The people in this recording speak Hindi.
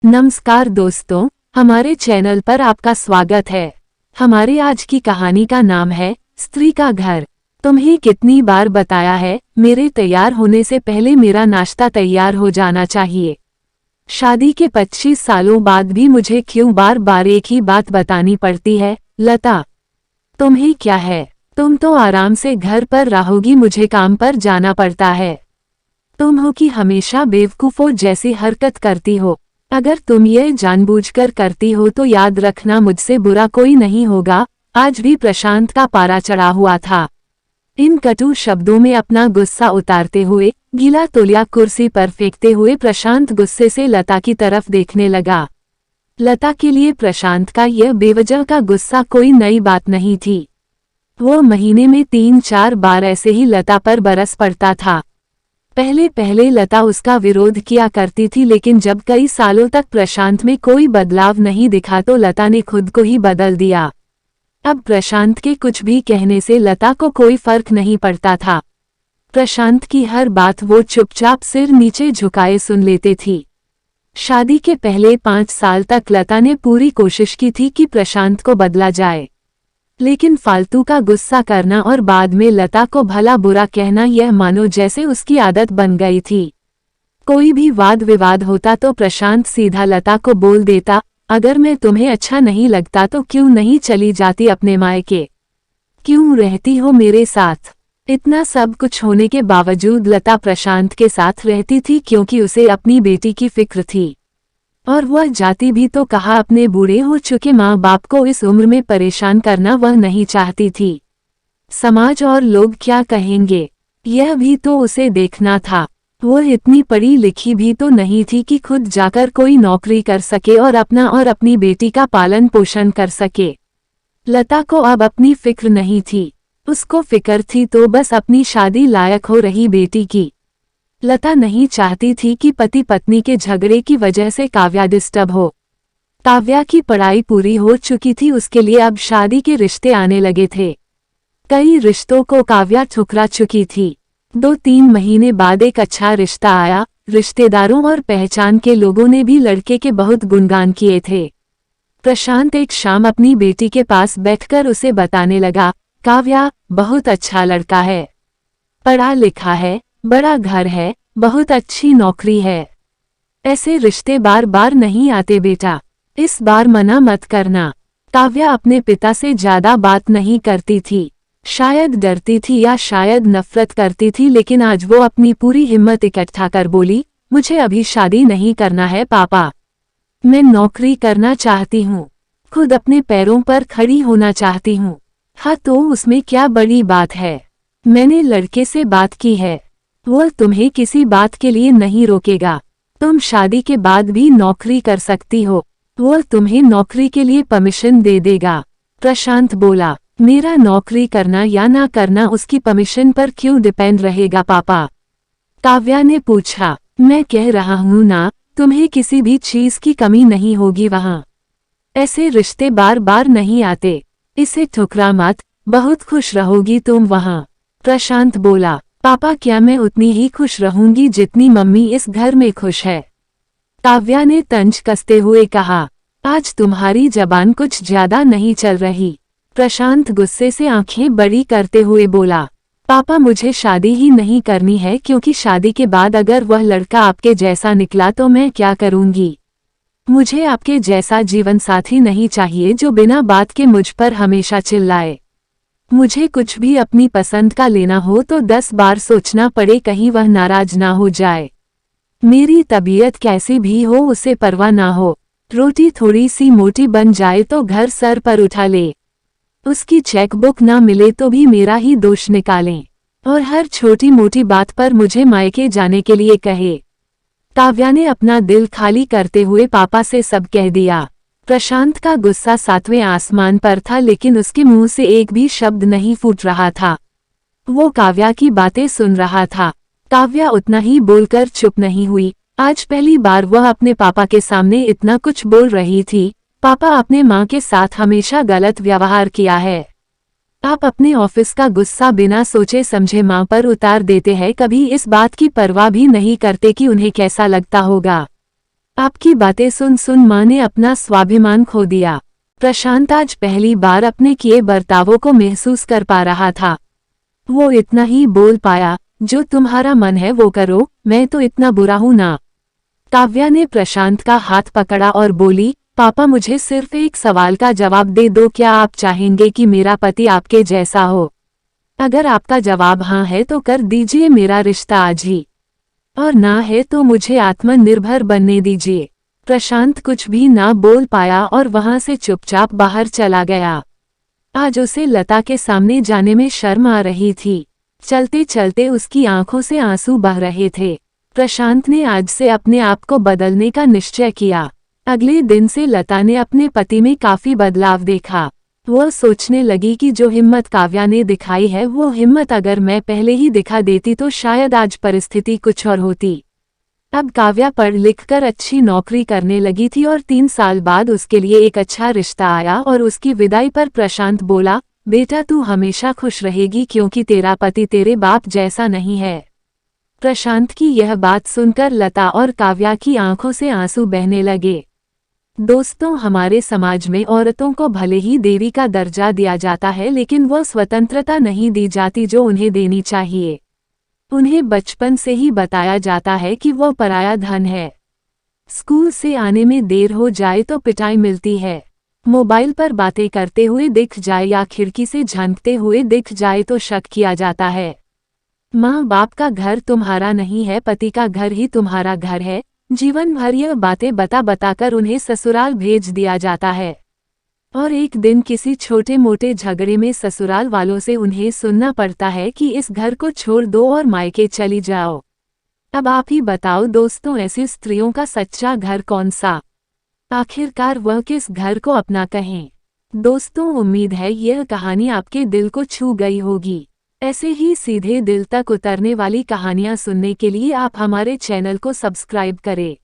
नमस्कार दोस्तों, हमारे चैनल पर आपका स्वागत है। हमारे आज की कहानी का नाम है स्त्री का घर। तुम्हें कितनी बार बताया है, मेरे तैयार होने से पहले मेरा नाश्ता तैयार हो जाना चाहिए। शादी के 25 सालों बाद भी मुझे क्यों बार बार एक ही बात बतानी पड़ती है? लता, तुम्हें क्या है? तुम तो आराम से घर पर रहोगी, मुझे काम पर जाना पड़ता है। तुम हो कि हमेशा बेवकूफों जैसी हरकत करती हो। अगर तुम ये जानबूझकर करती हो तो याद रखना, मुझसे बुरा कोई नहीं होगा। आज भी प्रशांत का पारा चढ़ा हुआ था। इन कटु शब्दों में अपना गुस्सा उतारते हुए, गीला तौलिया कुर्सी पर फेंकते हुए प्रशांत गुस्से से लता की तरफ देखने लगा। लता के लिए प्रशांत का यह बेवजह का गुस्सा कोई नई बात नहीं थी। वो महीने में 3-4 बार ऐसे ही लता पर बरस पड़ता था। पहले पहले लता उसका विरोध किया करती थी, लेकिन जब कई सालों तक प्रशांत में कोई बदलाव नहीं दिखा तो लता ने खुद को ही बदल दिया। अब प्रशांत के कुछ भी कहने से लता को कोई फर्क नहीं पड़ता था। प्रशांत की हर बात वो चुपचाप सिर नीचे झुकाए सुन लेती थी। शादी के पहले 5 साल तक लता ने पूरी कोशिश की थी कि प्रशांत को बदला जाए, लेकिन फालतू का गुस्सा करना और बाद में लता को भला बुरा कहना, यह मानो जैसे उसकी आदत बन गई थी। कोई भी वाद विवाद होता तो प्रशांत सीधा लता को बोल देता, अगर मैं तुम्हें अच्छा नहीं लगता तो क्यों नहीं चली जाती अपने मायके? क्यों रहती हो मेरे साथ? इतना सब कुछ होने के बावजूद लता प्रशांत के साथ रहती थी क्योंकि उसे अपनी बेटी की फिक्र थी। और वह जाती भी तो कहा, अपने बूढ़े हो चुके माँ बाप को इस उम्र में परेशान करना वह नहीं चाहती थी। समाज और लोग क्या कहेंगे, यह भी तो उसे देखना था। वह इतनी पढ़ी लिखी भी तो नहीं थी कि खुद जाकर कोई नौकरी कर सके और अपना और अपनी बेटी का पालन पोषण कर सके। लता को अब अपनी फिक्र नहीं थी। उसको फिक्र थी तो बस अपनी शादी लायक हो रही बेटी की। लता नहीं चाहती थी कि पति पत्नी के झगड़े की वजह से काव्या डिस्टर्ब हो। काव्या की पढ़ाई पूरी हो चुकी थी, उसके लिए अब शादी के रिश्ते आने लगे थे। कई रिश्तों को काव्या ठुकरा चुकी थी। 2-3 महीने बाद एक अच्छा रिश्ता आया। रिश्तेदारों और पहचान के लोगों ने भी लड़के के बहुत गुणगान किए थे। प्रशांत एक शाम अपनी बेटी के पास बैठकर उसे बताने लगा, काव्या, बहुत अच्छा लड़का है, पढ़ा लिखा है, बड़ा घर है, बहुत अच्छी नौकरी है। ऐसे रिश्ते बार बार नहीं आते बेटा, इस बार मना मत करना। काव्या अपने पिता से ज्यादा बात नहीं करती थी। शायद डरती थी या शायद नफरत करती थी, लेकिन आज वो अपनी पूरी हिम्मत इकट्ठा कर बोली, मुझे अभी शादी नहीं करना है पापा। मैं नौकरी करना चाहती हूँ, खुद अपने पैरों पर खड़ी होना चाहती हूँ। हाँ तो उसमें क्या बड़ी बात है? मैंने लड़के से बात की है, वो तुम्हें किसी बात के लिए नहीं रोकेगा। तुम शादी के बाद भी नौकरी कर सकती हो, वो तुम्हें नौकरी के लिए परमिशन दे देगा। प्रशांत बोला, मेरा नौकरी करना या ना करना उसकी परमिशन पर क्यों डिपेंड रहेगा पापा? काव्या ने पूछा। मैं कह रहा हूँ ना, तुम्हें किसी भी चीज की कमी नहीं होगी वहाँ। ऐसे रिश्ते बार बार नहीं आते, इसे ठुकरा मत, बहुत खुश रहोगी तुम वहाँ। प्रशांत बोला, पापा क्या मैं उतनी ही खुश रहूंगी जितनी मम्मी इस घर में खुश है? काव्या ने तंज कसते हुए कहा, आज तुम्हारी जबान कुछ ज्यादा नहीं चल रही। प्रशांत गुस्से से आंखें बड़ी करते हुए बोला, पापा मुझे शादी ही नहीं करनी है, क्योंकि शादी के बाद अगर वह लड़का आपके जैसा निकला तो मैं क्या करूंगी? मुझे आपके जैसा जीवन साथी नहीं चाहिए जो बिना बात के मुझ पर हमेशा चिल्लाए। मुझे कुछ भी अपनी पसंद का लेना हो तो 10 बार सोचना पड़े, कहीं वह नाराज ना हो जाए। मेरी तबीयत कैसी भी हो उसे परवाह ना हो। रोटी थोड़ी सी मोटी बन जाए तो घर सर पर उठा ले। उसकी चेकबुक ना मिले तो भी मेरा ही दोष निकालें, और हर छोटी मोटी बात पर मुझे मायके जाने के लिए कहे। काव्या ने अपना दिल खाली करते हुए पापा से सब कह दिया। प्रशांत का गुस्सा 7वें आसमान पर था, लेकिन उसके मुंह से एक भी शब्द नहीं फूट रहा था। वो काव्या की बातें सुन रहा था। काव्या उतना ही बोलकर चुप नहीं हुई। आज पहली बार वह अपने पापा के सामने इतना कुछ बोल रही थी। पापा, अपने माँ के साथ हमेशा गलत व्यवहार किया है। आप अपने ऑफिस का गुस्सा बिना सोचे समझे माँ पर उतार देते हैं, कभी इस बात की परवाह भी नहीं करते कि उन्हें कैसा लगता होगा। आपकी बातें सुन सुन माँ ने अपना स्वाभिमान खो दिया। प्रशांत आज पहली बार अपने किए बर्तावों को महसूस कर पा रहा था। वो इतना ही बोल पाया, जो तुम्हारा मन है वो करो, मैं तो इतना बुरा हूं ना। काव्या ने प्रशांत का हाथ पकड़ा और बोली, पापा मुझे सिर्फ एक सवाल का जवाब दे दो, क्या आप चाहेंगे कि मेरा पति आपके जैसा हो? अगर आपका जवाब हाँ है तो कर दीजिए मेरा रिश्ता आज ही, और ना है तो मुझे आत्मनिर्भर बनने दीजिए। प्रशांत कुछ भी ना बोल पाया और वहां से चुपचाप बाहर चला गया। आज उसे लता के सामने जाने में शर्म आ रही थी। चलते चलते उसकी आंखों से आंसू बह रहे थे। प्रशांत ने आज से अपने आप को बदलने का निश्चय किया। अगले दिन से लता ने अपने पति में काफी बदलाव देखा। वह सोचने लगी कि जो हिम्मत काव्या ने दिखाई है वो हिम्मत अगर मैं पहले ही दिखा देती तो शायद आज परिस्थिति कुछ और होती। अब काव्या पढ़ लिख कर अच्छी नौकरी करने लगी थी और 3 साल बाद उसके लिए एक अच्छा रिश्ता आया और उसकी विदाई पर प्रशांत बोला, बेटा तू हमेशा खुश रहेगी क्योंकि तेरा पति तेरे बाप जैसा नहीं है। प्रशांत की यह बात सुनकर लता और काव्या की आंखों से आंसू बहने लगे। दोस्तों, हमारे समाज में औरतों को भले ही देवी का दर्जा दिया जाता है लेकिन वह स्वतंत्रता नहीं दी जाती जो उन्हें देनी चाहिए। उन्हें बचपन से ही बताया जाता है कि वह पराया धन है। स्कूल से आने में देर हो जाए तो पिटाई मिलती है। मोबाइल पर बातें करते हुए दिख जाए या खिड़की से झांकते हुए दिख जाए तो शक किया जाता है। माँ बाप का घर तुम्हारा नहीं है, पति का घर ही तुम्हारा घर है। जीवन भर यह बातें बता बताकर उन्हें ससुराल भेज दिया जाता है और एक दिन किसी छोटे मोटे झगड़े में ससुराल वालों से उन्हें सुनना पड़ता है कि इस घर को छोड़ दो और मायके चली जाओ। अब आप ही बताओ दोस्तों, ऐसी स्त्रियों का सच्चा घर कौन सा? आखिरकार वह किस घर को अपना कहें? दोस्तों, उम्मीद है यह कहानी आपके दिल को छू गई होगी। ऐसे ही सीधे दिल तक उतरने वाली कहानियां सुनने के लिए आप हमारे चैनल को सब्सक्राइब करें।